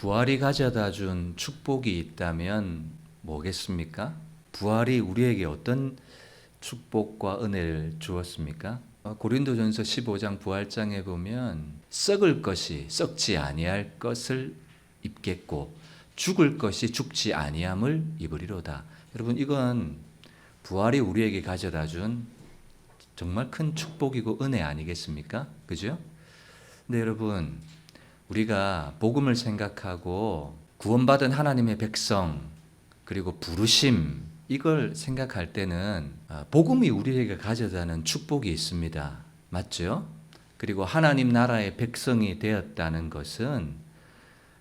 부활이 가져다 준 축복이 있다면 뭐겠습니까? 부활이 우리에게 어떤 축복과 은혜를 주었습니까? 고린도전서 15장 부활장에 보면 썩을 것이 썩지 아니할 것을 입겠고 죽을 것이 죽지 아니함을 입으리로다. 여러분, 이건 부활이 우리에게 가져다 준 정말 큰 축복이고 은혜 아니겠습니까? 그죠? 근데 여러분, 우리가 복음을 생각하고 구원받은 하나님의 백성 그리고 부르심 이걸 생각할 때는 복음이 우리에게 가져다는 축복이 있습니다. 맞죠? 그리고 하나님 나라의 백성이 되었다는 것은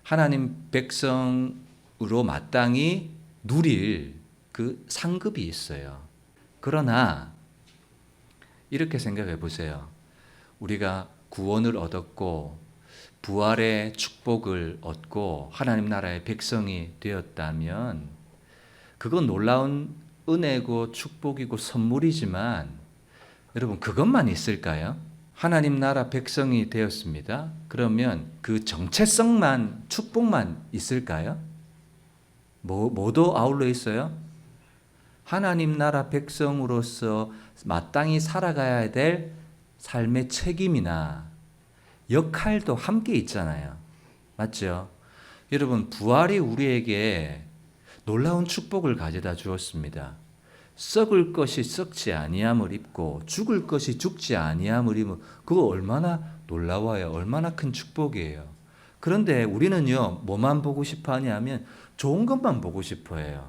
하나님 백성으로 마땅히 누릴 그 상급이 있어요. 그러나 이렇게 생각해 보세요. 우리가 구원을 얻었고 부활의 축복을 얻고 하나님 나라의 백성이 되었다면 그건 놀라운 은혜고 축복이고 선물이지만 여러분, 그것만 있을까요? 하나님 나라 백성이 되었습니다. 그러면 그 정체성만, 축복만 있을까요? 뭐도 아울러 있어요? 하나님 나라 백성으로서 마땅히 살아가야 될 삶의 책임이나 역할도 함께 있잖아요. 맞죠? 여러분, 부활이 우리에게 놀라운 축복을 가져다 주었습니다. 썩을 것이 썩지 아니함을 입고 죽을 것이 죽지 아니함을 입으면 그거 얼마나 놀라워요. 얼마나 큰 축복이에요. 그런데 우리는요, 뭐만 보고 싶어 하냐면 좋은 것만 보고 싶어 해요.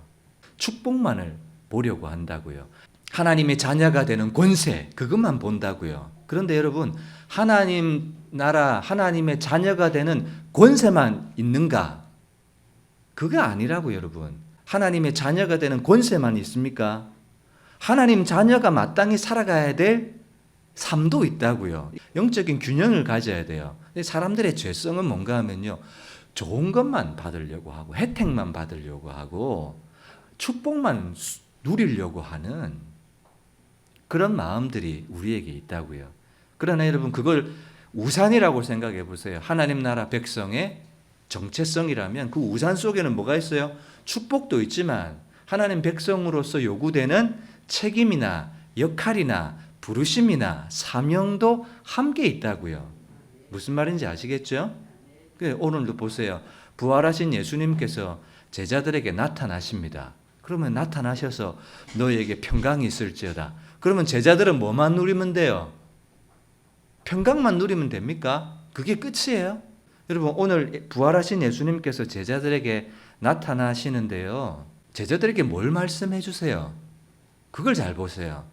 축복만을 보려고 한다고요. 하나님의 자녀가 되는 권세, 그것만 본다고요. 그런데 여러분, 하나님 나라, 하나님의 자녀가 되는 권세만 있는가? 그게 아니라고 여러분. 하나님의 자녀가 되는 권세만 있습니까? 하나님 자녀가 마땅히 살아가야 될 삶도 있다고요. 영적인 균형을 가져야 돼요. 사람들의 죄성은 뭔가 하면요, 좋은 것만 받으려고 하고 혜택만 받으려고 하고 축복만 누리려고 하는 그런 마음들이 우리에게 있다고요. 그러나 여러분, 그걸 우산이라고 생각해 보세요. 하나님 나라 백성의 정체성이라면 그 우산 속에는 뭐가 있어요? 축복도 있지만 하나님 백성으로서 요구되는 책임이나 역할이나 부르심이나 사명도 함께 있다고요. 무슨 말인지 아시겠죠? 오늘도 보세요. 부활하신 예수님께서 제자들에게 나타나십니다. 그러면 나타나셔서 너에게 평강이 있을지어다. 그러면 제자들은 뭐만 누리면 돼요? 평강만 누리면 됩니까? 그게 끝이에요? 여러분, 오늘 부활하신 예수님께서 제자들에게 나타나시는데요, 제자들에게 뭘 말씀해 주세요? 그걸 잘 보세요.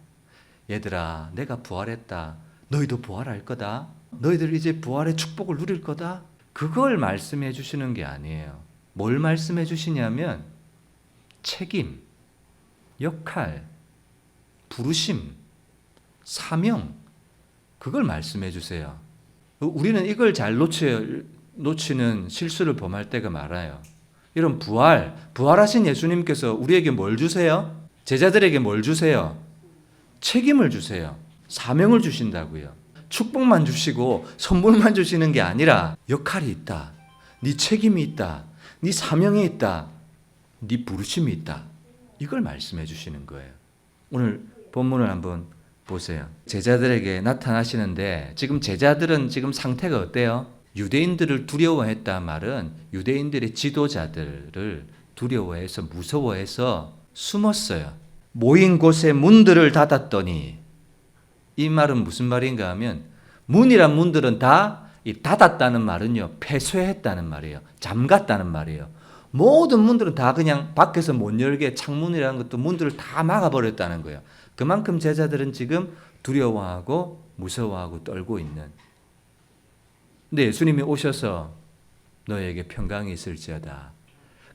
얘들아, 내가 부활했다. 너희도 부활할 거다. 너희들 이제 부활의 축복을 누릴 거다. 그걸 말씀해 주시는 게 아니에요. 뭘 말씀해 주시냐면 책임, 역할, 부르심, 사명, 그걸 말씀해 주세요. 우리는 이걸 잘 놓치는 실수를 범할 때가 많아요. 이런 부활하신 예수님께서 우리에게 뭘 주세요? 제자들에게 뭘 주세요? 책임을 주세요. 사명을 주신다고요. 축복만 주시고 선물만 주시는 게 아니라 역할이 있다. 네 책임이 있다. 네 사명이 있다. 네 부르심이 있다. 이걸 말씀해 주시는 거예요. 오늘 본문을 한번 보세요. 제자들에게 나타나시는데 지금 제자들은 지금 상태가 어때요? 유대인들을 두려워했단 말은 유대인들의 지도자들을 두려워해서 무서워해서 숨었어요. 모인 곳에 문들을 닫았더니, 이 말은 무슨 말인가 하면 문이란 문들은 다 닫았다는 말은요, 폐쇄했다는 말이에요. 잠갔다는 말이에요. 모든 문들은 다 그냥 밖에서 못 열게 창문이라는 것도 문들을 다 막아버렸다는 거예요. 그만큼 제자들은 지금 두려워하고 무서워하고 떨고 있는. 근데 예수님이 오셔서 너에게 평강이 있을지어다.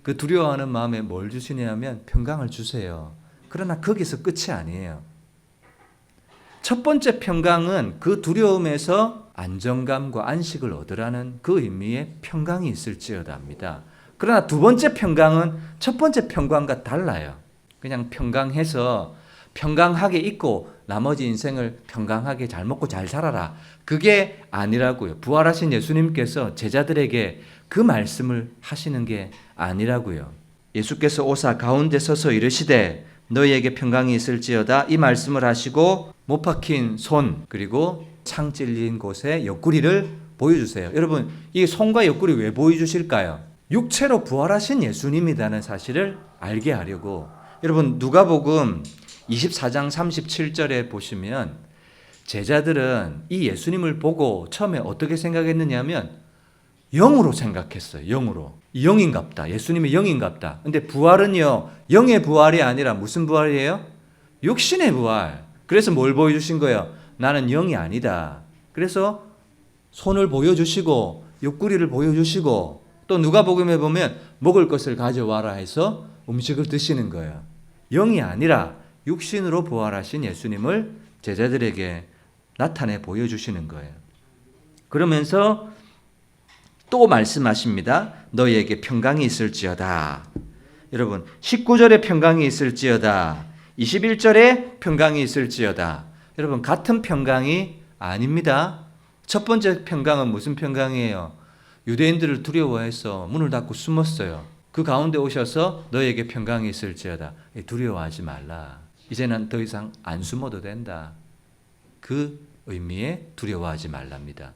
그 두려워하는 마음에 뭘 주시냐면 평강을 주세요. 그러나 거기서 끝이 아니에요. 첫 번째 평강은 그 두려움에서 안정감과 안식을 얻으라는 그 의미의 평강이 있을지어다입니다. 그러나 두 번째 평강은 첫 번째 평강과 달라요. 그냥 평강해서 평강하게 있고 나머지 인생을 평강하게 잘 먹고 잘 살아라. 그게 아니라고요. 부활하신 예수님께서 제자들에게 그 말씀을 하시는 게 아니라고요. 예수께서 오사 가운데 서서 이르시되 너희에게 평강이 있을지어다 이 말씀을 하시고 못 박힌 손 그리고 창 찔린 곳에 옆구리를 보여주세요. 여러분 이 손과 옆구리 왜 보여주실까요? 육체로 부활하신 예수님이라는 사실을 알게 하려고. 여러분 누가복음 24장 37절에 보시면 제자들은 이 예수님을 보고 처음에 어떻게 생각했느냐면 영으로 생각했어요. 영으로. 영인갑다. 예수님이 영인갑다. 근데 부활은요. 영의 부활이 아니라 무슨 부활이에요? 육신의 부활. 그래서 뭘 보여주신 거예요? 나는 영이 아니다. 그래서 손을 보여주시고 옆구리를 보여주시고 또 누가복음에 보면 먹을 것을 가져와라 해서 음식을 드시는 거예요. 영이 아니라 육신으로 부활하신 예수님을 제자들에게 나타내 보여주시는 거예요. 그러면서 또 말씀하십니다. 너희에게 평강이 있을지어다. 여러분 19절에 평강이 있을지어다. 21절에 평강이 있을지어다. 여러분 같은 평강이 아닙니다. 첫 번째 평강은 무슨 평강이에요? 유대인들을 두려워해서 문을 닫고 숨었어요. 그 가운데 오셔서 너희에게 평강이 있을지어다. 두려워하지 말라. 이제는 더 이상 안 숨어도 된다. 그 의미에 두려워하지 말랍니다.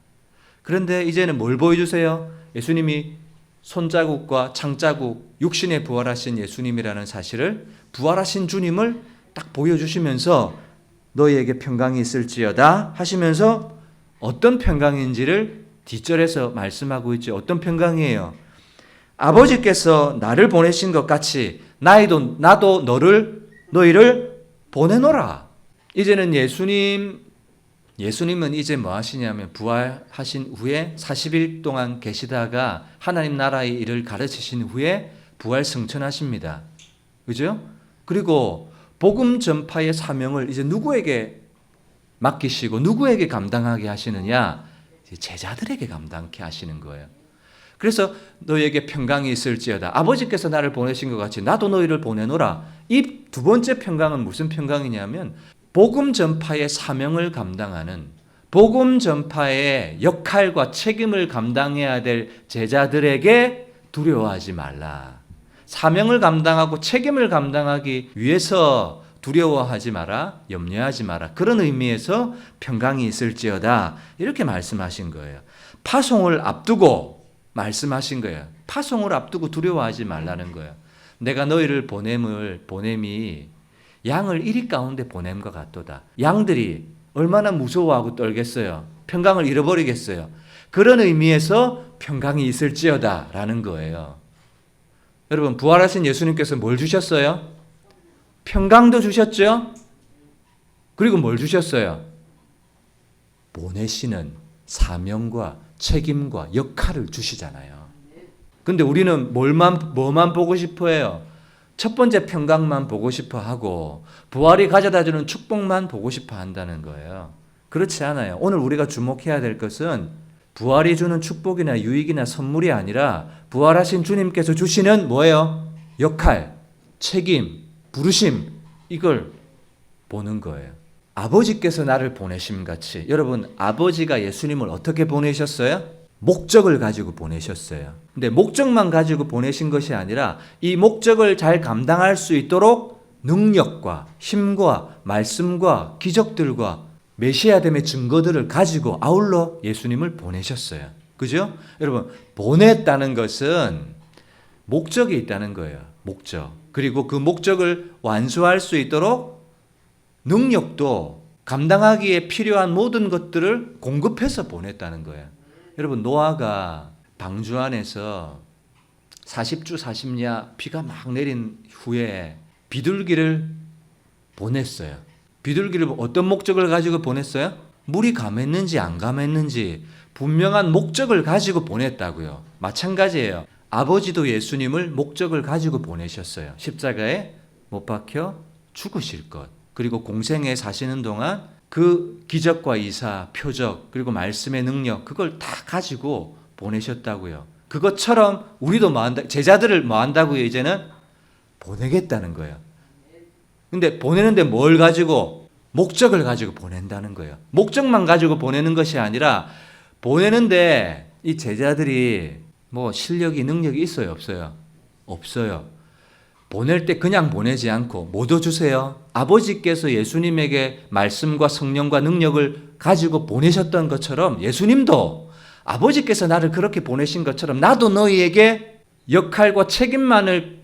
그런데 이제는 뭘 보여주세요? 예수님이 손자국과 창자국, 육신에 부활하신 예수님이라는 사실을 부활하신 주님을 딱 보여주시면서 너희에게 평강이 있을지어다 하시면서 어떤 평강인지를 뒷절에서 말씀하고 있죠. 어떤 평강이에요? 아버지께서 나를 보내신 것 같이 나도 너희를 보내노라. 이제는 예수님은 이제 뭐 하시냐면 부활하신 후에 40일 동안 계시다가 하나님 나라의 일을 가르치신 후에 부활 승천하십니다. 그죠? 그리고 복음 전파의 사명을 이제 누구에게 맡기시고 누구에게 감당하게 하시느냐? 제자들에게 감당케 하시는 거예요. 그래서 너희에게 평강이 있을지어다. 아버지께서 나를 보내신 것 같이 나도 너희를 보내노라. 이 두 번째 평강은 무슨 평강이냐면 복음 전파의 사명을 감당하는 복음 전파의 역할과 책임을 감당해야 될 제자들에게 두려워하지 말라. 사명을 감당하고 책임을 감당하기 위해서 두려워하지 마라, 염려하지 마라. 그런 의미에서 평강이 있을지어다. 이렇게 말씀하신 거예요. 파송을 앞두고 말씀하신 거예요. 파송을 앞두고 두려워하지 말라는 거예요. 내가 너희를 보냄이 양을 이리 가운데 보냄과 같도다. 양들이 얼마나 무서워하고 떨겠어요. 평강을 잃어버리겠어요. 그런 의미에서 평강이 있을지어다 라는 거예요. 여러분 부활하신 예수님께서 뭘 주셨어요? 평강도 주셨죠? 그리고 뭘 주셨어요? 보내시는 사명과 책임과 역할을 주시잖아요. 근데 우리는 뭐만 보고 싶어 해요? 첫 번째 평강만 보고 싶어 하고 부활이 가져다 주는 축복만 보고 싶어 한다는 거예요. 그렇지 않아요. 오늘 우리가 주목해야 될 것은 부활이 주는 축복이나 유익이나 선물이 아니라 부활하신 주님께서 주시는 뭐예요? 역할, 책임, 부르심 이걸 보는 거예요. 아버지께서 나를 보내심 같이 여러분 아버지가 예수님을 어떻게 보내셨어요? 목적을 가지고 보내셨어요. 근데 목적만 가지고 보내신 것이 아니라 이 목적을 잘 감당할 수 있도록 능력과 힘과 말씀과 기적들과 메시아됨의 증거들을 가지고 아울러 예수님을 보내셨어요. 그죠? 여러분 보냈다는 것은 목적이 있다는 거예요. 목적. 그리고 그 목적을 완수할 수 있도록 능력도 감당하기에 필요한 모든 것들을 공급해서 보냈다는 거예요. 여러분 노아가 방주 안에서 40주 40야 비가 막 내린 후에 비둘기를 보냈어요. 비둘기를 어떤 목적을 가지고 보냈어요? 물이 감했는지 안 감했는지 분명한 목적을 가지고 보냈다고요. 마찬가지예요. 아버지도 예수님을 목적을 가지고 보내셨어요. 십자가에 못 박혀 죽으실 것. 그리고 공생에 사시는 동안 그 기적과 이사, 표적, 그리고 말씀의 능력 그걸 다 가지고 보내셨다고요. 그것처럼 우리도 제자들을 뭐 한다고요? 이제는 보내겠다는 거예요. 근데 보내는데 뭘 가지고? 목적을 가지고 보낸다는 거예요. 목적만 가지고 보내는 것이 아니라 보내는데 이 제자들이 뭐 실력이 능력이 있어요, 없어요? 없어요. 보낼 때 그냥 보내지 않고 못 얻어주세요. 아버지께서 예수님에게 말씀과 성령과 능력을 가지고 보내셨던 것처럼 예수님도 아버지께서 나를 그렇게 보내신 것처럼 나도 너희에게 역할과 책임만을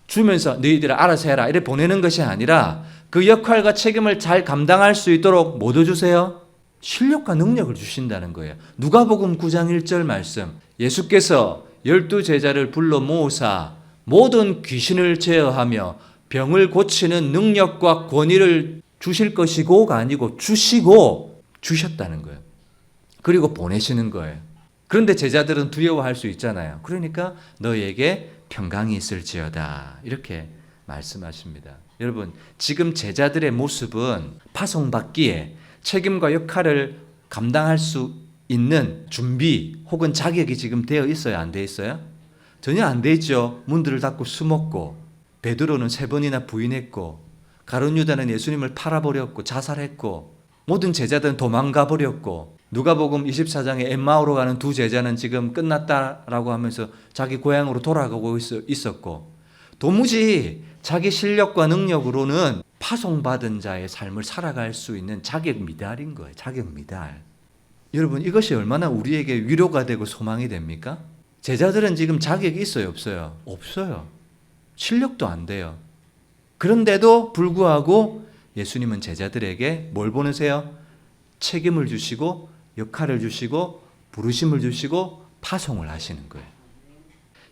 주면서 너희들을 알아서 해라 이렇게 보내는 것이 아니라 그 역할과 책임을 잘 감당할 수 있도록 못 얻어주세요. 실력과 능력을 주신다는 거예요. 누가복음 9장 1절 말씀, 예수께서 12제자를 불러 모으사 모든 귀신을 제어하며 병을 고치는 능력과 권위를 주실 것이고가 아니고 주시고 주셨다는 거예요. 그리고 보내시는 거예요. 그런데 제자들은 두려워할 수 있잖아요. 그러니까 너희에게 평강이 있을지어다 이렇게 말씀하십니다. 여러분, 지금 제자들의 모습은 파송받기에 책임과 역할을 감당할 수 있는 준비 혹은 자격이 지금 되어 있어요? 안 되어 있어요? 전혀 안 돼 있죠. 문들을 닫고 숨었고 베드로는 3번이나 부인했고 가룟 유다는 예수님을 팔아버렸고 자살했고 모든 제자들은 도망가 버렸고 누가복음 24장에 엠마오로 가는 2 제자는 지금 끝났다라고 하면서 자기 고향으로 돌아가고 있었고 도무지 자기 실력과 능력으로는 파송받은 자의 삶을 살아갈 수 있는 자격 미달인 거예요. 자격 미달. 여러분, 이것이 얼마나 우리에게 위로가 되고 소망이 됩니까? 제자들은 지금 자격이 있어요, 없어요? 없어요. 실력도 안 돼요. 그런데도 불구하고 예수님은 제자들에게 뭘 보내세요? 책임을 주시고 역할을 주시고 부르심을 주시고 파송을 하시는 거예요.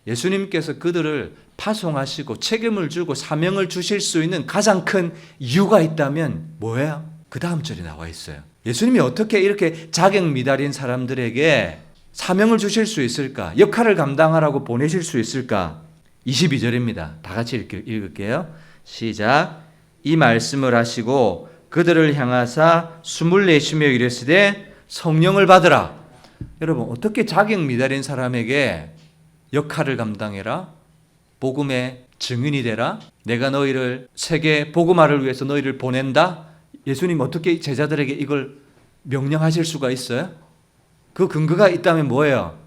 예수님께서 그들을 파송하시고 책임을 주고 사명을 주실 수 있는 가장 큰 이유가 있다면 뭐예요? 그 다음 절에 나와 있어요. 예수님이 어떻게 이렇게 자격 미달인 사람들에게 사명을 주실 수 있을까? 역할을 감당하라고 보내실 수 있을까? 22절입니다. 다 같이 읽을게요. 시작. 이 말씀을 하시고 그들을 향하사 숨을 내쉬며 이르시되 성령을 받으라. 여러분, 어떻게 자격 미달인 사람에게 역할을 감당해라? 복음의 증인이 되라? 내가 너희를 세계 복음화를 위해서 너희를 보낸다? 예수님 어떻게 제자들에게 이걸 명령하실 수가 있어요? 그 근거가 있다면 뭐예요?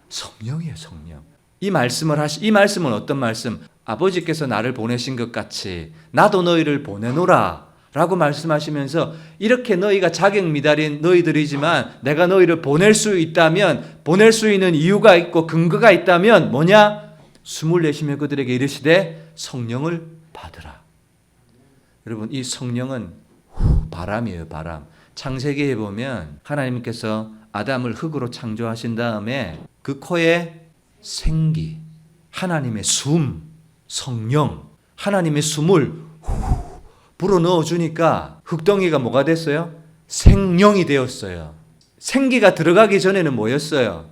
성령이에요, 성령. 이 말씀은 어떤 말씀? 아버지께서 나를 보내신 것 같이 나도 너희를 보내노라 라고 말씀하시면서 이렇게 너희가 자격 미달인 너희들이지만 내가 너희를 보낼 수 있다면 보낼 수 있는 이유가 있고 근거가 있다면 뭐냐? 숨을 내쉬며 그들에게 이르시되 성령을 받으라. 여러분, 이 성령은 바람이에요, 바람. 창세기에 보면 하나님께서 아담을 흙으로 창조하신 다음에 그 코에 생기, 하나님의 숨, 성령, 하나님의 숨을 불어 넣어주니까 흙덩이가 뭐가 됐어요? 생령이 되었어요. 생기가 들어가기 전에는 뭐였어요?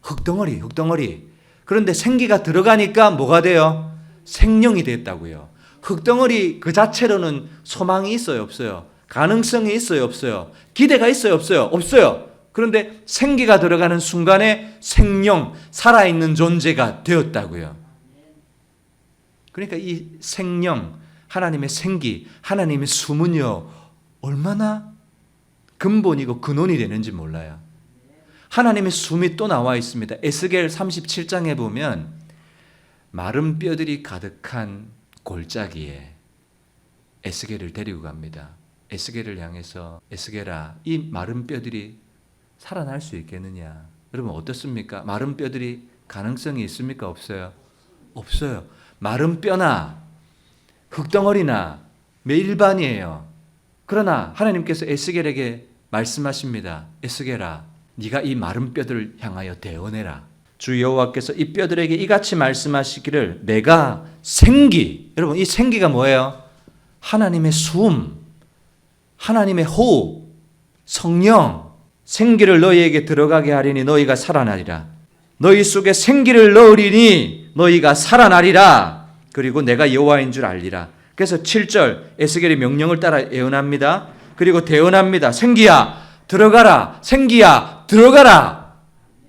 흙덩어리. 그런데 생기가 들어가니까 뭐가 돼요? 생령이 됐다고요. 흙덩어리 그 자체로는 소망이 있어요, 없어요? 가능성이 있어요, 없어요? 기대가 있어요, 없어요? 없어요. 그런데 생기가 들어가는 순간에 생령, 살아있는 존재가 되었다고요. 그러니까 이 생령, 하나님의 생기, 하나님의 숨은요, 얼마나 근본이고 근원이 되는지 몰라요. 하나님의 숨이 또 나와 있습니다. 에스겔 37장에 보면 마른 뼈들이 가득한 골짜기에 에스겔을 데리고 갑니다. 에스겔을 향해서 에스겔아, 이 마른 뼈들이 살아날 수 있겠느냐? 여러분 어떻습니까? 마른 뼈들이 가능성이 있습니까? 없어요? 없어요. 마른 뼈나 흙덩어리나 일반이에요. 그러나 하나님께서 에스겔에게 말씀하십니다. 에스겔아, 네가 이 마른 뼈들을 향하여 대언해라. 주 여호와께서 이 뼈들에게 이같이 말씀하시기를 내가 생기, 여러분 이 생기가 뭐예요? 하나님의 숨, 하나님의 호흡, 성령, 생기를 너희에게 들어가게 하리니 너희가 살아나리라. 너희 속에 생기를 넣으리니 너희가 살아나리라. 그리고 내가 여호와인 줄 알리라. 그래서 7절 에스겔의 명령을 따라 예언합니다. 그리고 대언합니다. 생기야 들어가라. 생기야 들어가라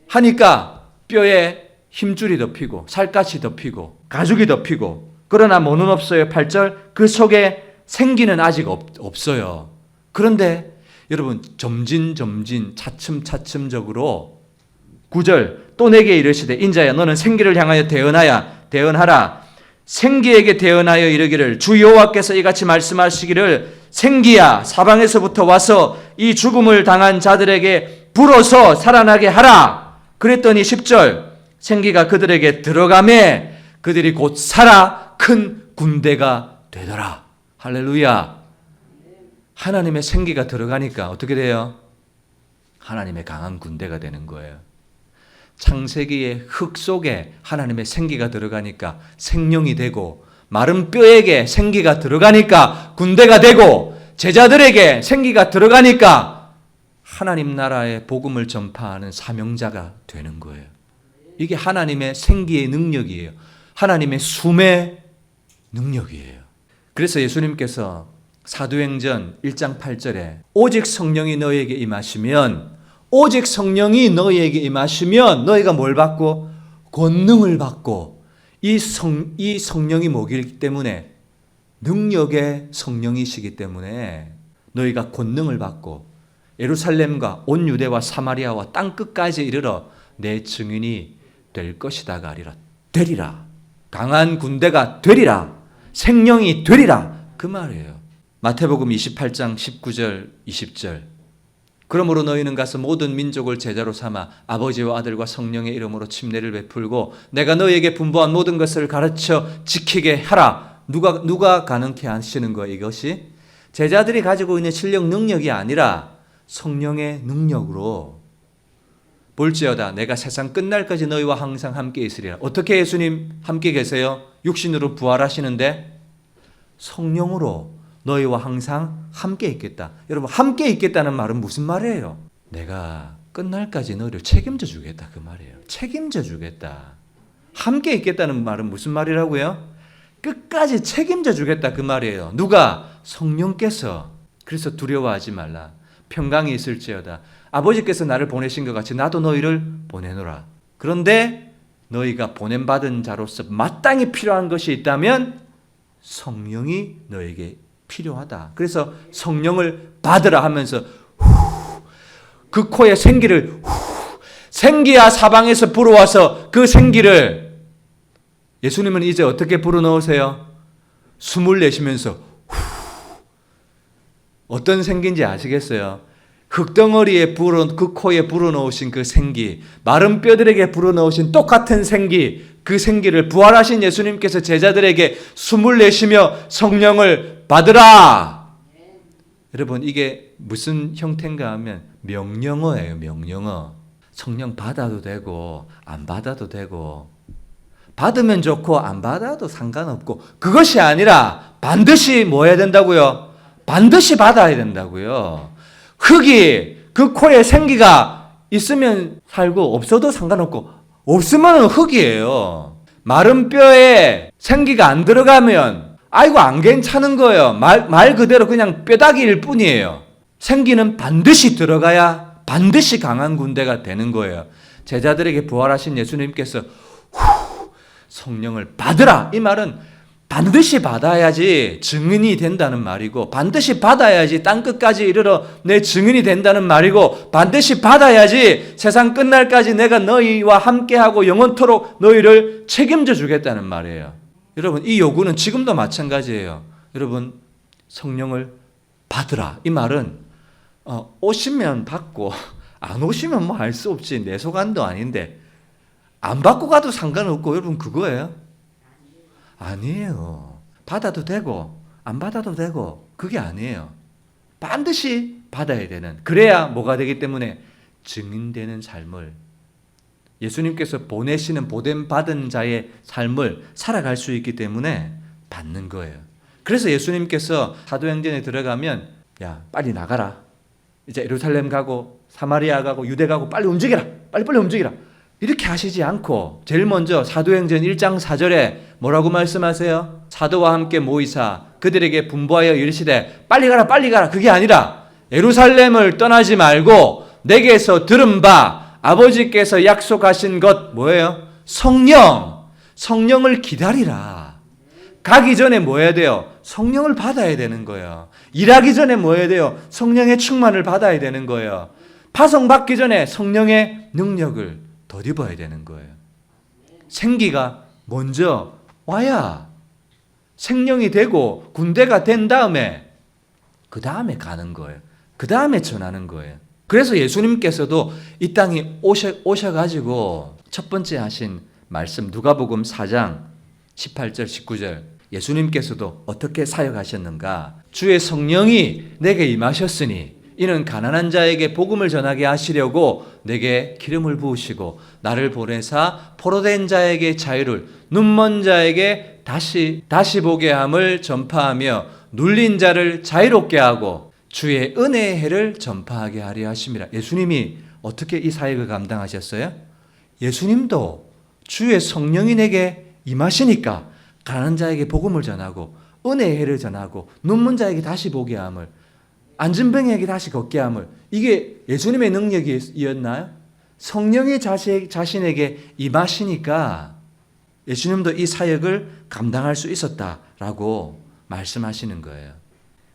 하니까 뼈에 힘줄이 덮이고 살갗이 덮이고 가죽이 덮이고, 그러나 뭐는 없어요. 8절 그 속에 생기는 아직 없어요. 그런데 여러분 점진 차츰적으로 9절 또 내게 이르시되 인자야 너는 생기를 향하여 대언하라. 생기에게 대언하여 이르기를 주 여호와께서 이같이 말씀하시기를 생기야 사방에서부터 와서 이 죽음을 당한 자들에게 불어서 살아나게 하라. 그랬더니 10절 생기가 그들에게 들어가매 그들이 곧 살아 큰 군대가 되더라. 할렐루야. 하나님의 생기가 들어가니까 어떻게 돼요? 하나님의 강한 군대가 되는 거예요. 창세기의 흙 속에 하나님의 생기가 들어가니까 생명이 되고, 마른 뼈에게 생기가 들어가니까 군대가 되고, 제자들에게 생기가 들어가니까 하나님 나라의 복음을 전파하는 사명자가 되는 거예요. 이게 하나님의 생기의 능력이에요. 하나님의 숨의 능력이에요. 그래서 예수님께서 사도행전 1장 8절에 오직 성령이 너희에게 임하시면, 오직 성령이 너희에게 임하시면 너희가 뭘 받고? 권능을 받고, 이 성령이 뭐기 때문에? 능력의 성령이시기 때문에 너희가 권능을 받고 예루살렘과 온 유대와 사마리아와 땅 끝까지 이르러 내 증인이 될 것이다가 아니라 되리라. 강한 군대가 되리라. 생명이 되리라. 그 말이에요. 마태복음 28장 19절 20절 그러므로 너희는 가서 모든 민족을 제자로 삼아 아버지와 아들과 성령의 이름으로 침례를 베풀고 내가 너희에게 분부한 모든 것을 가르쳐 지키게 하라. 누가 가능케 하시는 거예요? 이것이 제자들이 가지고 있는 실력 능력이 아니라 성령의 능력으로 볼지어다 내가 세상 끝날까지 너희와 항상 함께 있으리라. 어떻게 예수님 함께 계세요? 육신으로 부활하시는데 성령으로 너희와 항상 함께 있겠다. 여러분, 함께 있겠다는 말은 무슨 말이에요? 내가 끝날까지 너희를 책임져 주겠다. 그 말이에요. 책임져 주겠다. 함께 있겠다는 말은 무슨 말이라고요? 끝까지 책임져 주겠다. 그 말이에요. 누가? 성령께서. 그래서 두려워하지 말라. 평강이 있을지어다. 아버지께서 나를 보내신 것 같이 나도 너희를 보내노라. 그런데 너희가 보냄받은 자로서 마땅히 필요한 것이 있다면 성령이 너에게 필요하다. 그래서 성령을 받으라 하면서 그 코에 생기를 생기야 사방에서 불어와서 그 생기를 예수님은 이제 어떻게 불어넣으세요? 숨을 내쉬면서 어떤 생기인지 아시겠어요? 흙덩어리에 그 코에 불어넣으신 그 생기, 마른 뼈들에게 불어넣으신 똑같은 생기, 그 생기를 부활하신 예수님께서 제자들에게 숨을 내쉬며 성령을 받으라. 여러분, 이게 무슨 형태인가 하면 명령어예요. 명령어. 성령 받아도 되고 안 받아도 되고, 받으면 좋고 안 받아도 상관없고, 그것이 아니라 반드시 뭐 해야 된다고요? 반드시 받아야 된다고요. 흙이 그 코에 생기가 있으면 살고 없어도 상관없고 없으면 흙이에요. 마른 뼈에 생기가 안 들어가면 아이고 안 괜찮은 거예요. 말 그대로 그냥 뼈다귀일 뿐이에요. 생기는 반드시 들어가야 반드시 강한 군대가 되는 거예요. 제자들에게 부활하신 예수님께서 성령을 받으라. 이 말은 반드시 받아야지 증인이 된다는 말이고, 반드시 받아야지 땅끝까지 이르러 내 증인이 된다는 말이고, 반드시 받아야지 세상 끝날까지 내가 너희와 함께하고 영원토록 너희를 책임져 주겠다는 말이에요. 여러분, 이 요구는 지금도 마찬가지예요. 여러분, 성령을 받으라. 이 말은 오시면 받고 안 오시면 뭐 할 수 없지. 내 소관도 아닌데 안 받고 가도 상관없고, 여러분 그거예요? 아니에요. 받아도 되고 안 받아도 되고 그게 아니에요. 반드시 받아야 되는, 그래야 뭐가 되기 때문에 증인되는 삶을, 예수님께서 보내시는 보냄받은 자의 삶을 살아갈 수 있기 때문에 받는 거예요. 그래서 예수님께서 사도행전에 들어가면 야 빨리 나가라. 이제 예루살렘 가고 사마리아 가고 유대 가고 빨리 움직이라. 빨리 움직이라. 이렇게 하시지 않고 제일 먼저 사도행전 1장 4절에 뭐라고 말씀하세요? 사도와 함께 모이사 그들에게 분부하여 이르시되 빨리 가라. 그게 아니라 예루살렘을 떠나지 말고 내게서 들은 바 아버지께서 약속하신 것 뭐예요? 성령을 기다리라. 가기 전에 뭐 해야 돼요? 성령을 받아야 되는 거예요. 일하기 전에 뭐 해야 돼요? 성령의 충만을 받아야 되는 거예요. 파송받기 전에 성령의 능력을 덧입어야 되는 거예요. 생기가 먼저 와야 생명이 되고 군대가 된 다음에 그 다음에 가는 거예요. 그 다음에 전하는 거예요. 그래서 예수님께서도 이 땅에 오셔가지고 첫 번째 하신 말씀 누가복음 4장 18절 19절 예수님께서도 어떻게 사역하셨는가? 주의 성령이 내게 임하셨으니 이는 가난한 자에게 복음을 전하게 하시려고 내게 기름을 부으시고 나를 보내사 포로된 자에게 자유를 눈먼 자에게 다시 보게 함을 전파하며 눌린 자를 자유롭게 하고 주의 은혜의 해를 전파하게 하려 하심이라. 예수님이 어떻게 이 사역을 감당하셨어요? 예수님도 주의 성령이 내게 임하시니까 가난한 자에게 복음을 전하고 은혜의 해를 전하고 눈먼 자에게 다시 보게 함을 앉은 병에게 다시 걷게 함을 이게 예수님의 능력이었나요? 성령이 자신에게 임하시니까 예수님도 이 사역을 감당할 수 있었다라고 말씀하시는 거예요.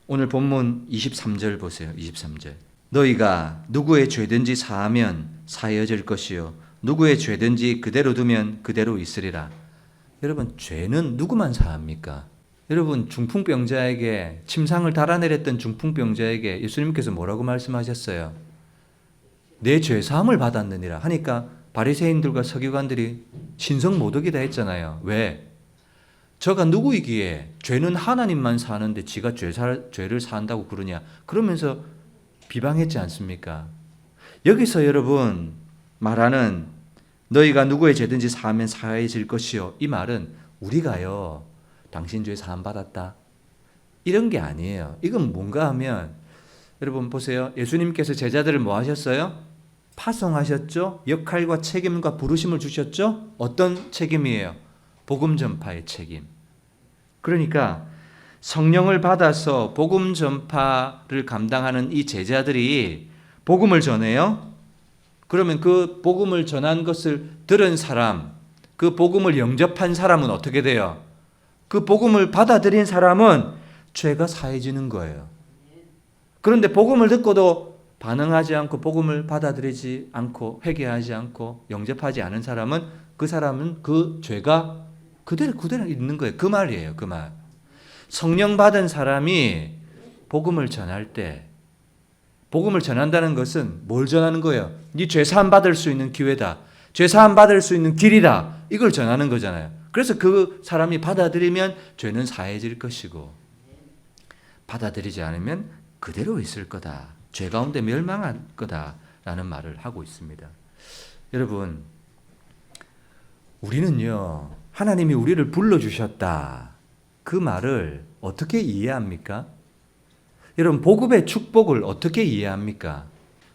오늘 본문 23절 보세요. 23절. 너희가 누구의 죄든지 사하면 사여질 것이요 누구의 죄든지 그대로 두면 그대로 있으리라. 여러분 죄는 누구만 사합니까? 여러분 중풍병자에게 침상을 달아내렸던 중풍병자에게 예수님께서 뭐라고 말씀하셨어요? 내 죄사함을 받았느니라 하니까 바리새인들과 서기관들이 신성모독이다 했잖아요. 왜? 저가 누구이기에 죄는 하나님만 사는데 지가 죄를 사한다고 그러냐 그러면서 비방했지 않습니까? 여기서 여러분 말하는 너희가 누구의 죄든지 사하면 사해질 것이요 이 말은 우리가요 당신 죄 사함 받았다 이런 게 아니에요. 이건 뭔가 하면 여러분 보세요. 예수님께서 제자들을 뭐 하셨어요? 파송하셨죠? 역할과 책임과 부르심을 주셨죠? 어떤 책임이에요? 복음 전파의 책임. 그러니까 성령을 받아서 복음 전파를 감당하는 이 제자들이 복음을 전해요. 그러면 그 복음을 전한 것을 들은 사람, 그 복음을 영접한 사람은 어떻게 돼요? 그 복음을 받아들인 사람은 죄가 사해지는 거예요. 그런데 복음을 듣고도 반응하지 않고 복음을 받아들이지 않고 회개하지 않고 영접하지 않은 사람은 그 죄가 그대로 있는 거예요. 그 말이에요. 그 말. 성령 받은 사람이 복음을 전할 때 복음을 전한다는 것은 뭘 전하는 거예요? 네 죄 사함 받을 수 있는 기회다. 죄 사함 받을 수 있는 길이다. 이걸 전하는 거잖아요. 그래서 그 사람이 받아들이면 죄는 사해질 것이고 받아들이지 않으면 그대로 있을 거다. 죄 가운데 멸망할 거다라는 말을 하고 있습니다. 여러분, 우리는요, 하나님이 우리를 불러주셨다. 그 말을 어떻게 이해합니까? 여러분, 복음의 축복을 어떻게 이해합니까?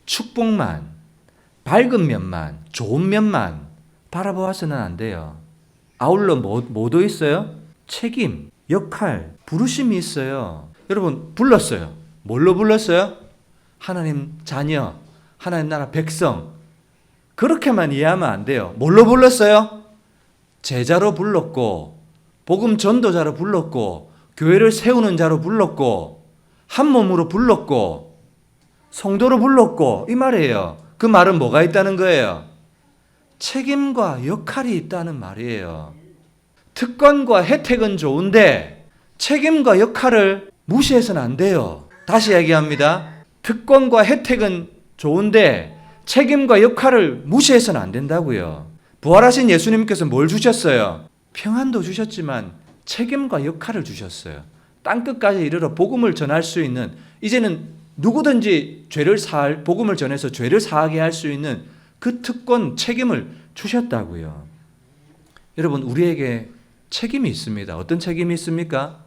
축복만, 밝은 면만, 좋은 면만 바라보아서는 안 돼요. 아울러 뭐도 있어요? 책임, 역할, 부르심이 있어요. 여러분, 불렀어요. 뭘로 불렀어요? 하나님 자녀, 하나님 나라 백성. 그렇게만 이해하면 안 돼요. 뭘로 불렀어요? 제자로 불렀고, 복음 전도자로 불렀고, 교회를 세우는 자로 불렀고, 한 몸으로 불렀고, 성도로 불렀고, 이 말이에요. 그 말은 뭐가 있다는 거예요? 책임과 역할이 있다는 말이에요. 특권과 혜택은 좋은데, 책임과 역할을 무시해서는 안 돼요. 다시 얘기합니다. 특권과 혜택은 좋은데 책임과 역할을 무시해서는 안 된다고요. 부활하신 예수님께서 뭘 주셨어요? 평안도 주셨지만 책임과 역할을 주셨어요. 땅끝까지 이르러 복음을 전할 수 있는, 이제는 누구든지 복음을 전해서 죄를 사하게 할 수 있는 그 특권, 책임을 주셨다고요. 여러분, 우리에게 책임이 있습니다. 어떤 책임이 있습니까?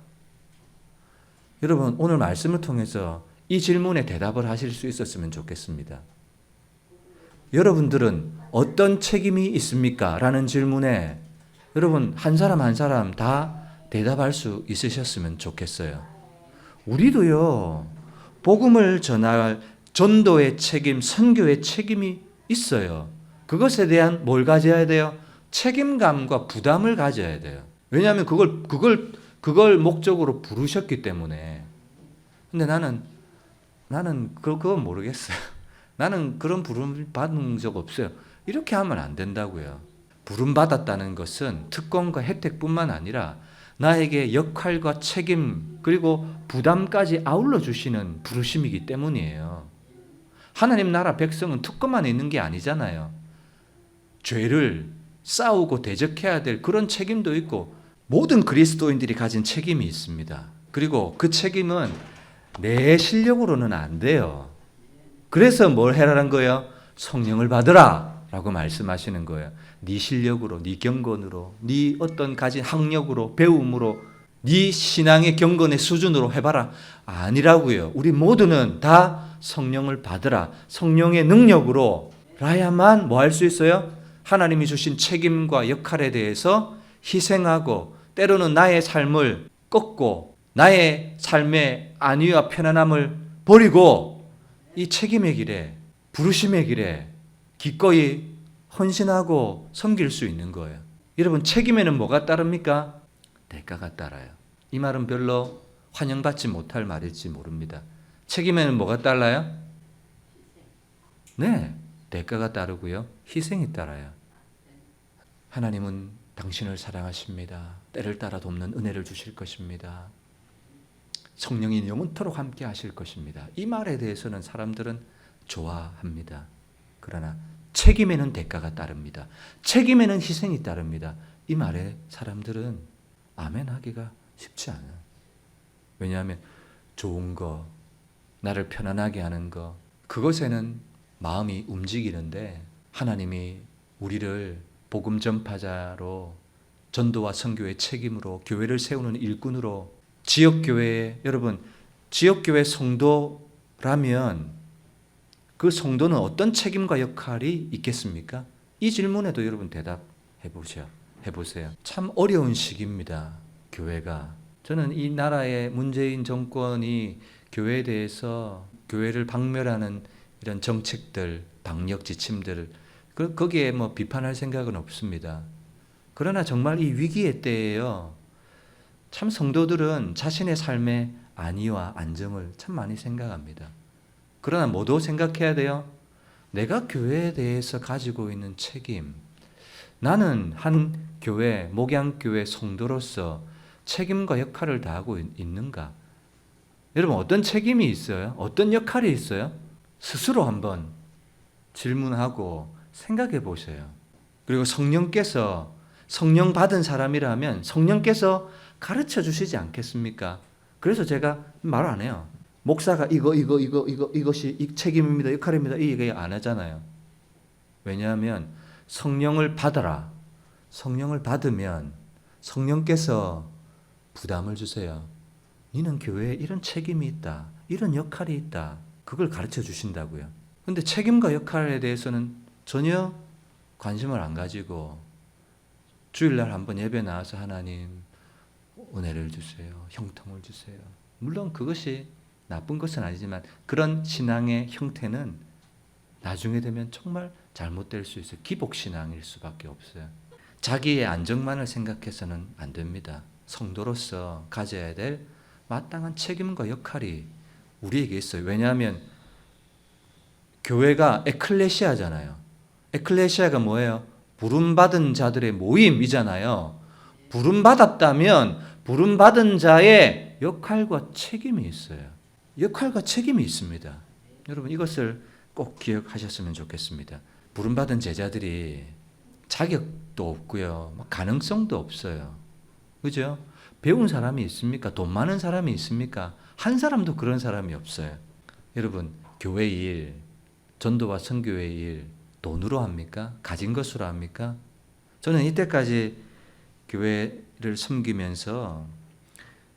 여러분, 오늘 말씀을 통해서 이 질문에 대답을 하실 수 있었으면 좋겠습니다. 여러분들은 어떤 책임이 있습니까? 라는 질문에 여러분 한 사람 한 사람 다 대답할 수 있으셨으면 좋겠어요. 우리도요, 복음을 전할 전도의 책임, 선교의 책임이 있어요. 그것에 대한 뭘 가져야 돼요? 책임감과 부담을 가져야 돼요. 왜냐하면 그걸 목적으로 부르셨기 때문에. 근데 나는 그건 모르겠어요. 나는 그런 부름 받은 적 없어요. 이렇게 하면 안 된다고요. 부름받았다는 것은 특권과 혜택뿐만 아니라 나에게 역할과 책임 그리고 부담까지 아울러 주시는 부르심이기 때문이에요. 하나님 나라 백성은 특권만 있는 게 아니잖아요. 죄를 싸우고 대적해야 될 그런 책임도 있고 모든 그리스도인들이 가진 책임이 있습니다. 그리고 그 책임은 내 실력으로는 안 돼요. 그래서 뭘 해라는 거예요? 성령을 받으라 라고 말씀하시는 거예요. 네 실력으로, 네 경건으로, 네 어떤 가진 학력으로, 배움으로, 네 신앙의 경건의 수준으로 해봐라. 아니라고요. 우리 모두는 다 성령을 받으라. 성령의 능력으로 라야만 뭐 할 수 있어요? 하나님이 주신 책임과 역할에 대해서 희생하고 때로는 나의 삶을 꺾고 나의 삶의 안위와 편안함을 버리고 이 책임의 길에 부르심의 길에 기꺼이 헌신하고 섬길 수 있는 거예요. 여러분 책임에는 뭐가 따릅니까? 대가가 따라요. 이 말은 별로 환영받지 못할 말일지 모릅니다. 책임에는 뭐가 따라요? 네, 대가가 따르고요. 희생이 따라요. 하나님은 당신을 사랑하십니다. 때를 따라 돕는 은혜를 주실 것입니다. 성령이 영원토록 함께 하실 것입니다. 이 말에 대해서는 사람들은 좋아합니다. 그러나 책임에는 대가가 따릅니다. 책임에는 희생이 따릅니다. 이 말에 사람들은 아멘 하기가 쉽지 않아요. 왜냐하면 좋은 거, 나를 편안하게 하는 거, 그것에는 마음이 움직이는데 하나님이 우리를 복음 전파자로 전도와 선교의 책임으로 교회를 세우는 일꾼으로 지역교회에 여러분 지역교회 성도라면 그 성도는 어떤 책임과 역할이 있겠습니까? 이 질문에도 여러분 대답해 보세요. 참 어려운 시기입니다. 교회가. 저는 이 나라의 문재인 정권이 교회에 대해서 교회를 박멸하는 이런 정책들, 방역 지침들 거기에 뭐 비판할 생각은 없습니다. 그러나 정말 이 위기의 때에요. 참 성도들은 자신의 삶의 안위와 안정을 참 많이 생각합니다. 그러나 뭐도 생각해야 돼요? 내가 교회에 대해서 가지고 있는 책임. 나는 한 교회, 목양교회 성도로서 책임과 역할을 다하고 있는가? 여러분 어떤 책임이 있어요? 어떤 역할이 있어요? 스스로 한번 질문하고 생각해 보세요. 그리고 성령께서 성령 받은 사람이라면 성령께서 가르쳐 주시지 않겠습니까? 그래서 제가 말 안 해요. 목사가 이것이 이 책임입니다. 역할입니다. 이 얘기 안 하잖아요. 왜냐하면 성령을 받아라. 성령을 받으면 성령께서 부담을 주세요. 너는 교회에 이런 책임이 있다. 이런 역할이 있다. 그걸 가르쳐 주신다고요. 그런데 책임과 역할에 대해서는 전혀 관심을 안 가지고 주일날 한번 예배 나와서 하나님 은혜를 주세요. 형통을 주세요. 물론 그것이 나쁜 것은 아니지만 그런 신앙의 형태는 나중에 되면 정말 잘못될 수 있어요. 기복신앙일 수밖에 없어요. 자기의 안정만을 생각해서는 안 됩니다. 성도로서 가져야 될 마땅한 책임과 역할이 우리에게 있어요. 왜냐하면 교회가 에클레시아잖아요. 에클레시아가 뭐예요? 부름받은 자들의 모임이잖아요. 부름받았다면 부름받은 자의 역할과 책임이 있어요. 역할과 책임이 있습니다. 여러분 이것을 꼭 기억하셨으면 좋겠습니다. 부름받은 제자들이 자격도 없고요. 가능성도 없어요. 그죠? 배운 사람이 있습니까? 돈 많은 사람이 있습니까? 한 사람도 그런 사람이 없어요. 여러분 교회 일, 전도와 선교의 일 돈으로 합니까? 가진 것으로 합니까? 저는 이때까지 교회를 섬기면서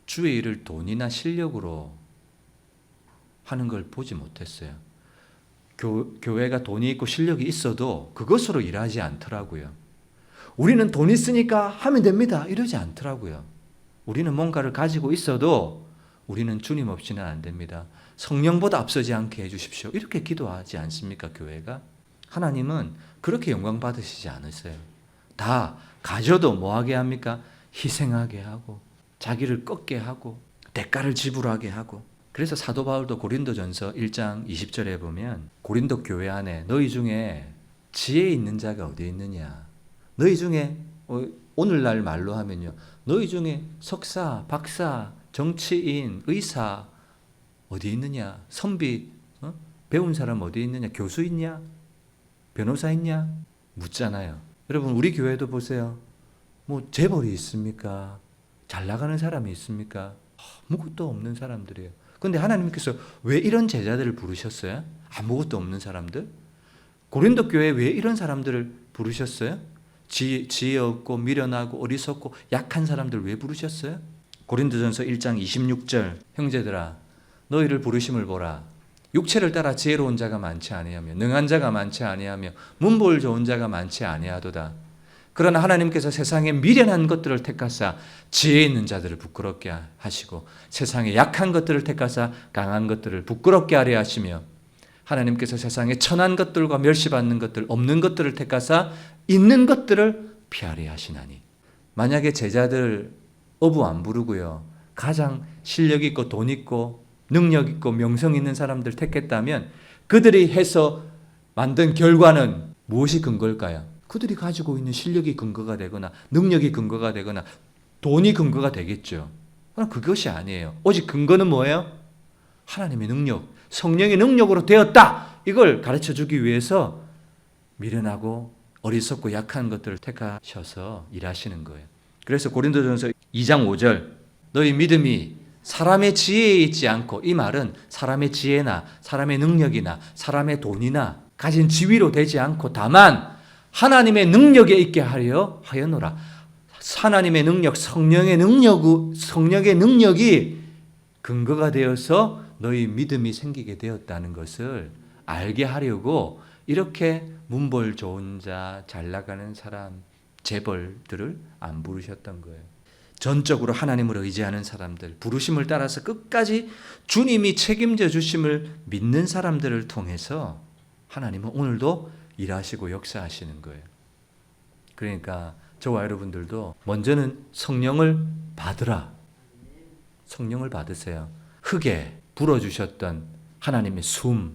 주의 일을 돈이나 실력으로 하는 걸 보지 못했어요. 교회가 돈이 있고 실력이 있어도 그것으로 일하지 않더라고요. 우리는 돈 있으니까 하면 됩니다. 이러지 않더라고요. 우리는 뭔가를 가지고 있어도 우리는 주님 없이는 안 됩니다. 성령보다 앞서지 않게 해주십시오. 이렇게 기도하지 않습니까? 교회가? 하나님은 그렇게 영광 받으시지 않으세요. 다 가져도 뭐하게 합니까? 희생하게 하고 자기를 꺾게 하고 대가를 지불하게 하고. 그래서 사도 바울도 고린도전서 1장 20절에 보면 고린도 교회 안에 너희 중에 지혜 있는 자가 어디 있느냐? 너희 중에 오늘날 말로 하면요, 너희 중에 석사, 박사, 정치인, 의사 어디 있느냐? 선비, 배운 사람 어디 있느냐? 교수 있냐? 변호사 있냐? 묻잖아요. 여러분, 우리 교회도 보세요. 뭐 재벌이 있습니까? 잘 나가는 사람이 있습니까? 아무것도 없는 사람들이에요. 그런데 하나님께서 왜 이런 제자들을 부르셨어요? 아무것도 없는 사람들? 고린도 교회에 왜 이런 사람들을 부르셨어요? 지혜 없고 미련하고 어리석고 약한 사람들 왜 부르셨어요? 고린도전서 1장 26절, 형제들아 너희를 부르심을 보라. 육체를 따라 지혜로운 자가 많지 아니하며 능한 자가 많지 아니하며 문볼 좋은 자가 많지 아니하도다. 그러나 하나님께서 세상에 미련한 것들을 택하사 지혜 있는 자들을 부끄럽게 하시고 세상에 약한 것들을 택하사 강한 것들을 부끄럽게 하려 하시며 하나님께서 세상에 천한 것들과 멸시받는 것들 없는 것들을 택하사 있는 것들을 피하려 하시나니. 만약에 제자들 어부 안 부르고요, 가장 실력 있고 돈 있고 능력 있고 명성 있는 사람들 택했다면 그들이 해서 만든 결과는 무엇이 근거일까요? 그들이 가지고 있는 실력이 근거가 되거나 능력이 근거가 되거나 돈이 근거가 되겠죠. 그러나 그것이 아니에요. 오직 근거는 뭐예요? 하나님의 능력, 성령의 능력으로 되었다. 이걸 가르쳐주기 위해서 미련하고 어리석고 약한 것들을 택하셔서 일하시는 거예요. 그래서 고린도전서 2장 5절, 너희 믿음이 사람의 지혜에 있지 않고, 이 말은 사람의 지혜나 사람의 능력이나 사람의 돈이나 가진 지위로 되지 않고 다만 하나님의 능력에 있게 하여노라. 하나님의 능력, 성령의 능력이 근거가 되어서 너희 믿음이 생기게 되었다는 것을 알게 하려고 이렇게 문벌 좋은 자, 잘 나가는 사람, 재벌들을 안 부르셨던 거예요. 전적으로 하나님을 의지하는 사람들, 부르심을 따라서 끝까지 주님이 책임져 주심을 믿는 사람들을 통해서 하나님은 오늘도 일하시고 역사하시는 거예요. 그러니까 저와 여러분들도 먼저는 성령을 받으라. 성령을 받으세요. 흙에 불어주셨던 하나님의 숨,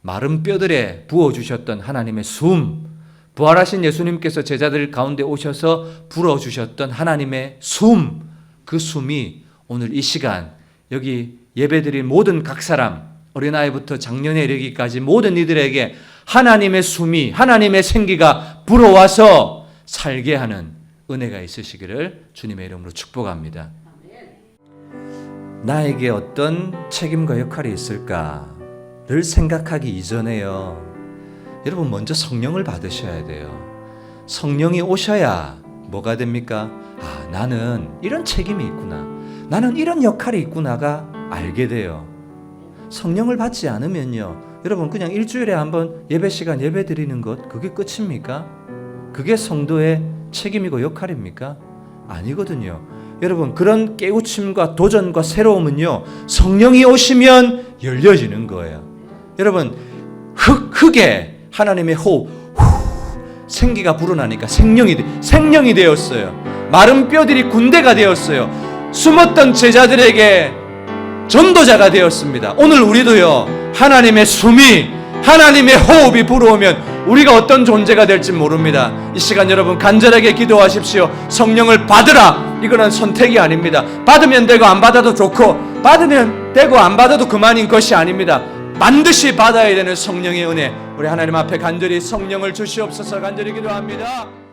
마른 뼈들에 부어주셨던 하나님의 숨, 부활하신 예수님께서 제자들 가운데 오셔서 불어주셨던 하나님의 숨, 그 숨이 오늘 이 시간 여기 예배드린 모든 각 사람, 어린아이부터 장년에 이르기까지 모든 이들에게 하나님의 숨이, 하나님의 생기가 불어와서 살게 하는 은혜가 있으시기를 주님의 이름으로 축복합니다. 나에게 어떤 책임과 역할이 있을까를 생각하기 이전에요, 여러분 먼저 성령을 받으셔야 돼요. 성령이 오셔야 뭐가 됩니까? 아, 나는 이런 책임이 있구나, 나는 이런 역할이 있구나가 알게 돼요. 성령을 받지 않으면요, 여러분 그냥 일주일에 한번 예배 시간 예배 드리는 것, 그게 끝입니까? 그게 성도의 책임이고 역할입니까? 아니거든요. 여러분 그런 깨우침과 도전과 새로움은요, 성령이 오시면 열려지는 거예요. 여러분 흙에 하나님의 호흡, 생기가 불어나니까 생명이 되었어요. 마른 뼈들이 군대가 되었어요. 숨었던 제자들에게 전도자가 되었습니다. 오늘 우리도요, 하나님의 숨이, 하나님의 호흡이 불어오면 우리가 어떤 존재가 될지 모릅니다. 이 시간 여러분 간절하게 기도하십시오. 성령을 받으라. 이거는 선택이 아닙니다. 받으면 되고 안 받아도 좋고, 받으면 되고 안 받아도 그만인 것이 아닙니다. 반드시 받아야 되는 성령의 은혜, 우리 하나님 앞에 간절히 성령을 주시옵소서 간절히 기도합니다.